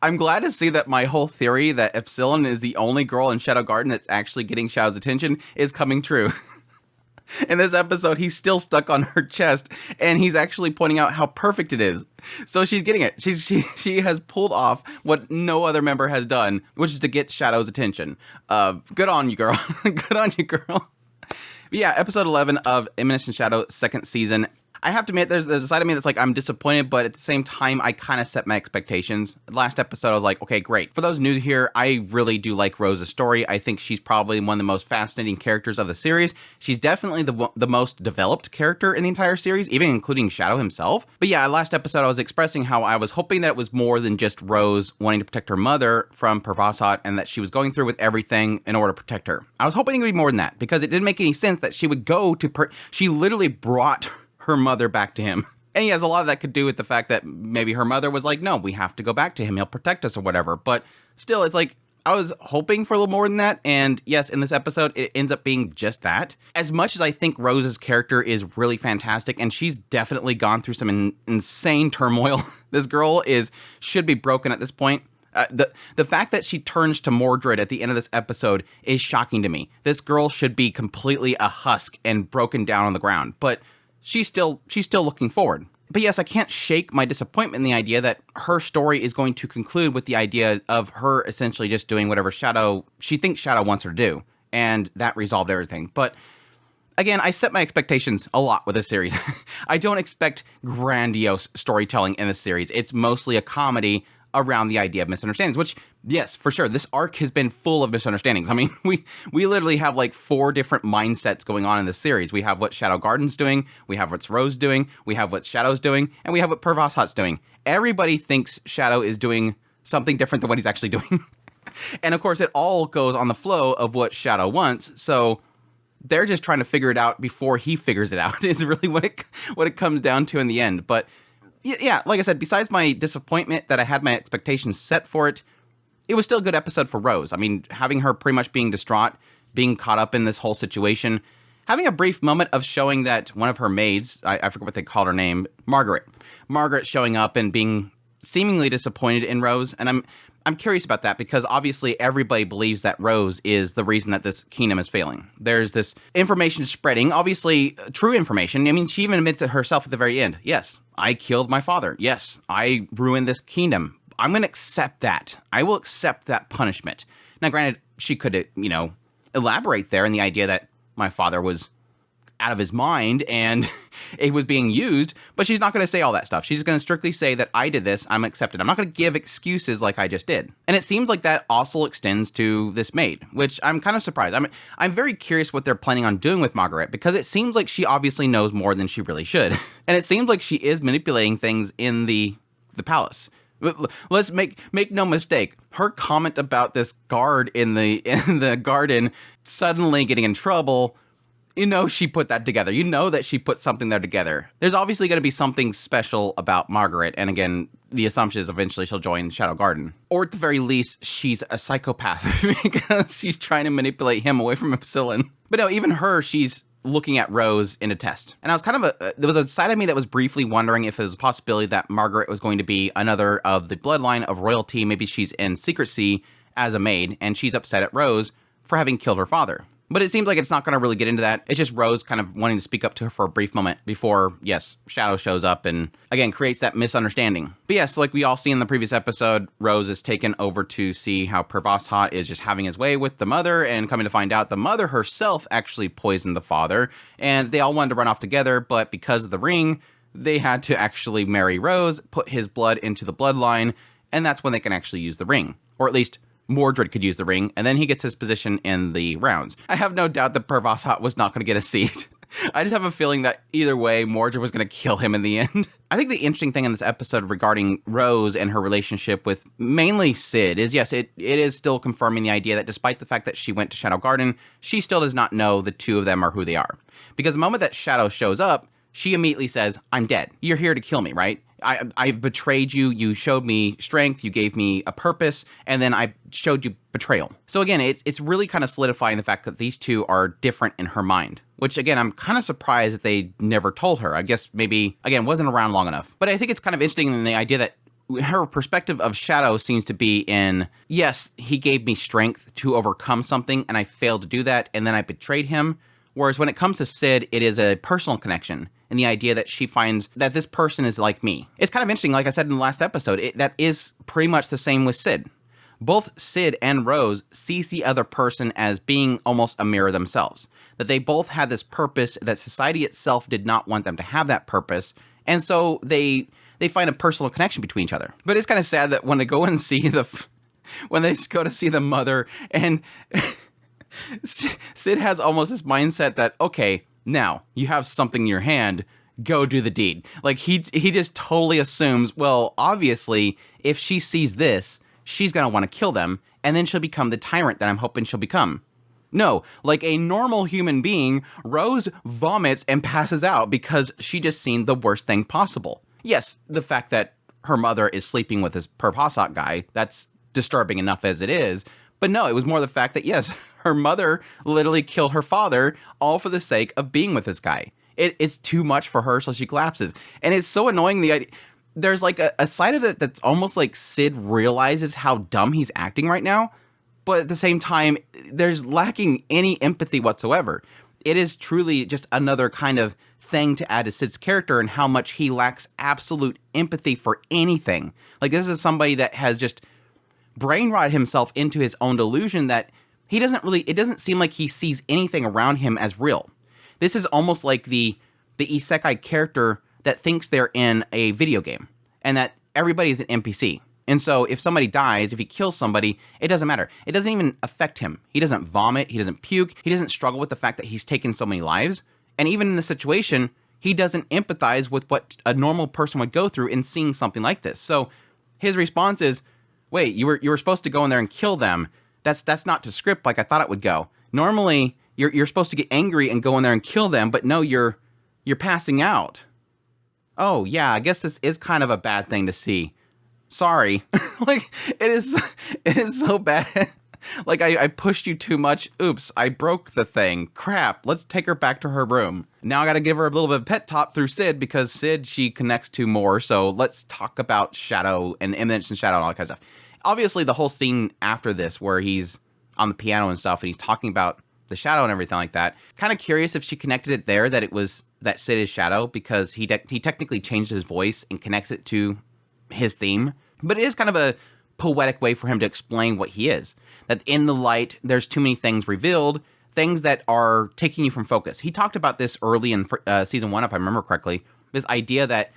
I'm glad to see that my whole theory that Epsilon is the only girl in Shadow Garden that's actually getting Shadow's attention is coming true. In this episode, he's still stuck on her chest, and he's actually pointing out how perfect it is. So she's getting it. She has pulled off what no other member has done, which is to get Shadow's attention. Good on you, girl. Good on you, girl. But yeah, episode 11 of Eminence and Shadow, second season. I have to admit, there's a side of me that's like, I'm disappointed, but at the same time, I kind of set my expectations. Last episode, I was like, okay, great. For those new here, I really do like Rose's story. I think she's probably one of the most fascinating characters of the series. She's definitely the most developed character in the entire series, even including Shadow himself. But yeah, last episode, I was expressing how I was hoping that it was more than just Rose wanting to protect her mother from Pravasat, and that she was going through with everything in order to protect her. I was hoping it would be more than that, because it didn't make any sense that she would go to... She literally brought her mother back to him. And he has a lot of that could do with the fact that maybe her mother was like, no, we have to go back to him. He'll protect us or whatever. But still, it's like, I was hoping for a little more than that. And yes, in this episode, it ends up being just that. As much as I think Rose's character is really fantastic, and she's definitely gone through some insane turmoil. This girl should be broken at this point. The fact that she turns to Mordred at the end of this episode is shocking to me. This girl should be completely a husk and broken down on the ground. But she's still looking forward. But yes, I can't shake my disappointment in the idea that her story is going to conclude with the idea of her essentially just doing whatever she thinks Shadow wants her to do. And that resolved everything. But again, I set my expectations a lot with this series. I don't expect grandiose storytelling in this series. It's mostly a comedy around the idea of misunderstandings, which, yes, for sure, this arc has been full of misunderstandings. I mean, we literally have like 4 different mindsets going on in this series. We have what Shadow Garden's doing, we have what's Rose doing, we have what Shadow's doing, and we have what Pravasat's doing. Everybody thinks Shadow is doing something different than what he's actually doing. And of course, it all goes on the flow of what Shadow wants, so they're just trying to figure it out before he figures it out, is really what it comes down to in the end. But yeah, like I said, besides my disappointment that I had my expectations set for it, it was still a good episode for Rose. I mean, having her pretty much being distraught, being caught up in this whole situation, having a brief moment of showing that one of her maids, I forget what they called her name, Margaret showing up and being seemingly disappointed in Rose. And I'm curious about that, because obviously everybody believes that Rose is the reason that this kingdom is failing. There's this information spreading, obviously true information. I mean, she even admits it herself at the very end. Yes, I killed my father. Yes, I ruined this kingdom. I'm going to accept that. I will accept that punishment. Now, granted, she could, elaborate there in the idea that my father was out of his mind and it was being used, but she's not going to say all that stuff. She's going to strictly say that I did this, I'm accepted. I'm not going to give excuses like I just did. And it seems like that also extends to this maid, which I'm kind of surprised. I'm very curious what they're planning on doing with Margaret, because it seems like she obviously knows more than she really should. And it seems like she is manipulating things in the palace. Let's make no mistake. Her comment about this guard in the garden suddenly getting in trouble, she put that together. That she put something there together. There's obviously going to be something special about Margaret. And again, the assumption is eventually she'll join Shadow Garden. Or at the very least, she's a psychopath because she's trying to manipulate him away from Epsilon. But no, even her, she's looking at Rose in a test. And I was there was a side of me that was briefly wondering if it was a possibility that Margaret was going to be another of the bloodline of royalty. Maybe she's in secrecy as a maid, and she's upset at Rose for having killed her father. But it seems like it's not going to really get into that. It's just Rose kind of wanting to speak up to her for a brief moment before, yes, Shadow shows up and, again, creates that misunderstanding. But yes, like we all see in the previous episode, Rose is taken over to see how Pravasat is just having his way with the mother, and coming to find out the mother herself actually poisoned the father, and they all wanted to run off together, but because of the ring, they had to actually marry Rose, put his blood into the bloodline, and that's when they can actually use the ring. Or at least Mordred could use the ring, and then he gets his position in the rounds. I have no doubt that Pravasat was not going to get a seat. I just have a feeling that either way, Mordred was going to kill him in the end. I think the interesting thing in this episode regarding Rose and her relationship with mainly Sid is, yes, it is still confirming the idea that despite the fact that she went to Shadow Garden, she still does not know the two of them are who they are. Because the moment that Shadow shows up, she immediately says, I'm dead. You're here to kill me, right? I betrayed you, you showed me strength, you gave me a purpose, and then I showed you betrayal. So again, it's really kind of solidifying the fact that these two are different in her mind, which again, I'm kind of surprised that they never told her. I guess maybe, again, wasn't around long enough. But I think it's kind of interesting in the idea that her perspective of Shadow seems to be in, yes, he gave me strength to overcome something, and I failed to do that, and then I betrayed him. Whereas when it comes to Sid, it is a personal connection, and the idea that she finds that this person is like me. It's kind of interesting, like I said in the last episode, that is pretty much the same with Sid. Both Sid and Rose sees the other person as being almost a mirror themselves. That they both had this purpose, that society itself did not want them to have that purpose, and so they find a personal connection between each other. But it's kind of sad that when they go and see when they go to see the mother, and Sid has almost this mindset that, okay, now you have something in your hand, go do the deed. Like he just totally assumes, well, obviously, if she sees this, she's going to want to kill them, and then she'll become the tyrant that I'm hoping she'll become. No, like a normal human being, Rose vomits and passes out because she just seen the worst thing possible. Yes, the fact that her mother is sleeping with this Pervasot guy, that's disturbing enough as it is. But no, it was more the fact that, yes, her mother literally killed her father, all for the sake of being with this guy. It's too much for her, so she collapses. And it's so annoying, the idea. There's like a side of it that's almost like Sid realizes how dumb he's acting right now, but at the same time, there's lacking any empathy whatsoever. It is truly just another kind of thing to add to Sid's character and how much he lacks absolute empathy for anything. Like, this is somebody that has just brainrotted himself into his own delusion that it doesn't seem like he sees anything around him as real. This is almost like the isekai character that thinks they're in a video game and that everybody's an NPC. And so if somebody dies, if he kills somebody, it doesn't matter. It doesn't even affect him. He doesn't vomit. He doesn't puke. He doesn't struggle with the fact that he's taken so many lives. And even in the situation, he doesn't empathize with what a normal person would go through in seeing something like this. So his response is, wait, you were supposed to go in there and kill them. That's not to script like I thought it would go. Normally, you're supposed to get angry and go in there and kill them, but no, you're passing out. Oh, yeah, I guess this is kind of a bad thing to see. Sorry. Like, it is so bad. Like, I pushed you too much. Oops, I broke the thing. Crap, let's take her back to her room. Now I gotta give her a little bit of pet talk through Sid, because Sid she connects to more, so let's talk about Shadow and Eminence and Shadow and all that kind of stuff. Obviously, the whole scene after this, where he's on the piano and stuff, and he's talking about the Shadow and everything like that, kind of curious if she connected it there, that Sid is Shadow, because he technically changed his voice and connects it to his theme. But it is kind of a poetic way for him to explain what he is. That in the light, there's too many things revealed, things that are taking you from focus. He talked about this early in season 1, if I remember correctly, this idea that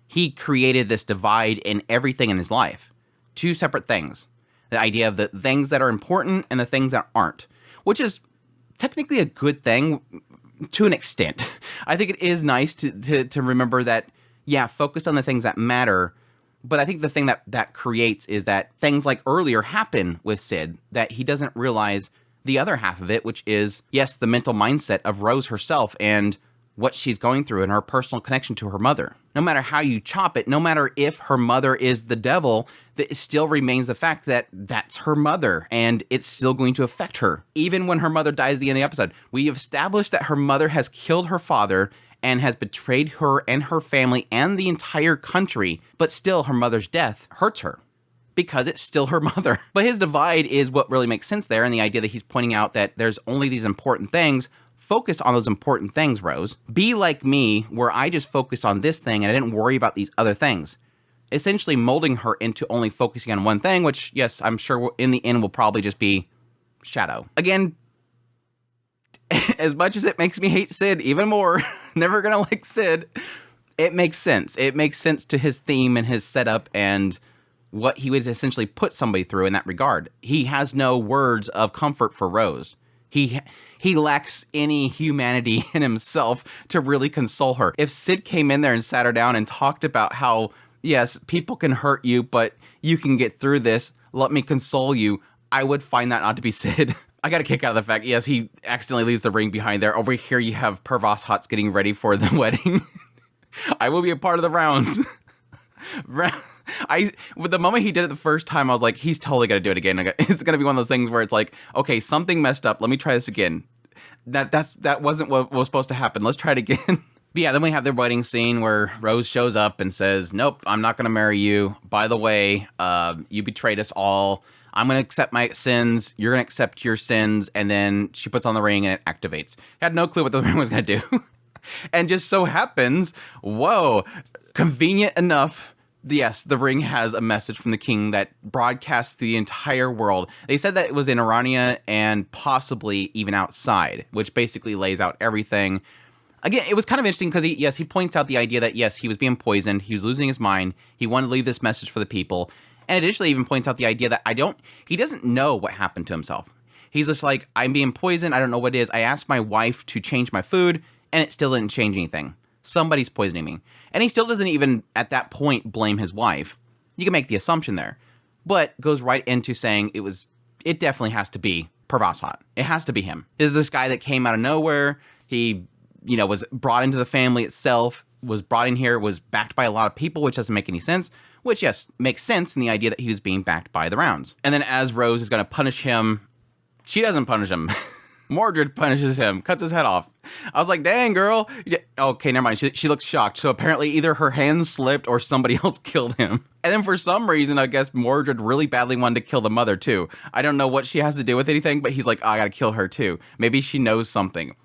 he created this divide in everything in his life. Two separate things. The idea of the things that are important and the things that aren't, which is technically a good thing to an extent. I think it is nice to remember that, yeah, focus on the things that matter. But I think the thing that creates is that things like earlier happen with Sid, that he doesn't realize the other half of it, which is, yes, the mental mindset of Rose herself and what she's going through and her personal connection to her mother. No matter how you chop it, no matter if her mother is the devil, it still remains the fact that that's her mother and it's still going to affect her. Even when her mother dies at the end of the episode, we have established that her mother has killed her father and has betrayed her and her family and the entire country, but still her mother's death hurts her because it's still her mother. But his divide is what really makes sense there, and the idea that he's pointing out that there's only these important things. Focus on those important things, Rose. Be like me, where I just focused on this thing and I didn't worry about these other things. Essentially molding her into only focusing on one thing, which, yes, I'm sure in the end will probably just be Shadow. Again, as much as it makes me hate Sid even more, never gonna like Sid, it makes sense. It makes sense to his theme and his setup and what he would essentially put somebody through in that regard. He has no words of comfort for Rose. He lacks any humanity in himself to really console her. If Sid came in there and sat her down and talked about how, yes, people can hurt you, but you can get through this, let me console you, I would find that not to be Sid. I got a kick out of the fact, yes, he accidentally leaves the ring behind there. Over here you have Pervashots getting ready for the wedding. I will be a part of the rounds. With the moment he did it the first time, I was like, he's totally gonna do it again. It's gonna be one of those things where it's like, okay, something messed up. Let me try this again. That wasn't what was supposed to happen. Let's try it again. But yeah, then we have their wedding scene where Rose shows up and says, nope, I'm not going to marry you. By the way, you betrayed us all. I'm going to accept my sins. You're going to accept your sins. And then she puts on the ring and it activates. Had no clue what the ring was going to do. And just so happens, whoa, convenient enough. Yes, the ring has a message from the king that broadcasts to the entire world. They said that it was in Arania and possibly even outside, which basically lays out everything. Again, it was kind of interesting because he points out the idea that, yes, he was being poisoned. He was losing his mind. He wanted to leave this message for the people. And additionally even points out the idea that he doesn't know what happened to himself. He's just like, I'm being poisoned. I don't know what it is. I asked my wife to change my food and it still didn't change anything. Somebody's poisoning me. And he still doesn't even at that point blame his wife. You can make the assumption there. But goes right into saying it definitely has to be Pervashat. It has to be him. This is this guy that came out of nowhere. He was brought into the family itself, was brought in here, was backed by a lot of people, which doesn't make any sense. Which, yes, makes sense in the idea that he was being backed by the rounds. And then as Rose is going to punish him, she doesn't punish him. Mordred punishes him, cuts his head off. I was like, dang, girl. Okay, never mind. She looks shocked. So apparently either her hand slipped or somebody else killed him. And then for some reason, I guess Mordred really badly wanted to kill the mother, too. I don't know what she has to do with anything, but he's like, I gotta kill her, too. Maybe she knows something.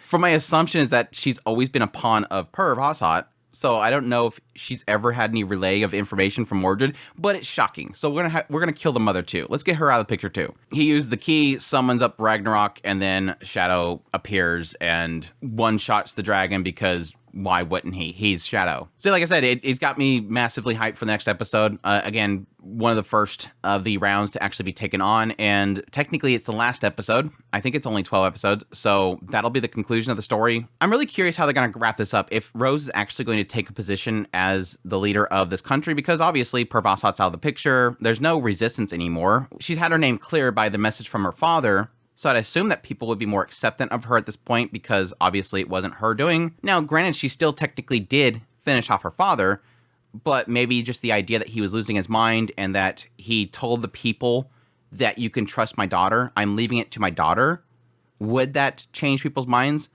For my assumption is that she's always been a pawn of Pervashat. So I don't know if she's ever had any relay of information from Mordred, but it's shocking. So we're gonna kill the mother too. Let's get her out of the picture too. He used the key, summons up Ragnarok, and then Shadow appears and one-shots the dragon because why wouldn't he? He's Shadow. So like I said, it's got me massively hyped for the next episode. Again, one of the first of the rounds to actually be taken on, and technically it's the last episode. I think it's only 12 episodes, so that'll be the conclusion of the story. I'm really curious how they're going to wrap this up, if Rose is actually going to take a position as the leader of this country, because obviously Pervashat's out of the picture. There's no resistance anymore. She's had her name cleared by the message from her father, so I'd assume that people would be more acceptant of her at this point because obviously it wasn't her doing. Now, granted, she still technically did finish off her father, but maybe just the idea that he was losing his mind and that he told the people that you can trust my daughter, I'm leaving it to my daughter. Would that change people's minds?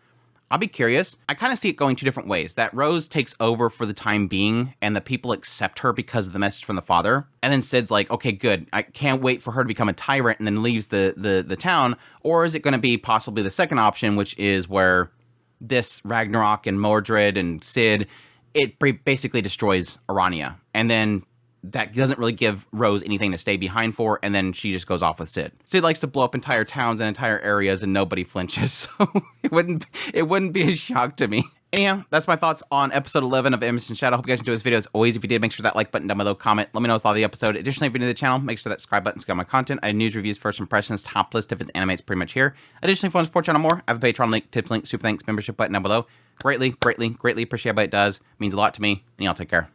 I'll be curious. I kind of see it going two different ways. That Rose takes over for the time being and the people accept her because of the message from the father. And then Sid's like, okay, good. I can't wait for her to become a tyrant and then leaves the town. Or is it going to be possibly the second option, which is where this Ragnarok and Mordred and Sid, it basically destroys Arania. And then that doesn't really give Rose anything to stay behind for, and then she just goes off with Sid. Sid likes to blow up entire towns and entire areas, and nobody flinches, so it wouldn't be a shock to me. And that's my thoughts on episode 11 of Eminence and Shadow. Hope you guys enjoyed this video. As always, if you did, make sure that like button down below, comment, let me know what's thought of the episode. Additionally, if you're new to the channel, make sure that subscribe button's got my content. I do news, reviews, first impressions, top list if it's anime, it's pretty much here. Additionally, if you want to support channel more, I have a Patreon link, tips link, super thanks, membership button down below. Greatly, greatly, greatly appreciate what it does. It means a lot to me, and y'all take care.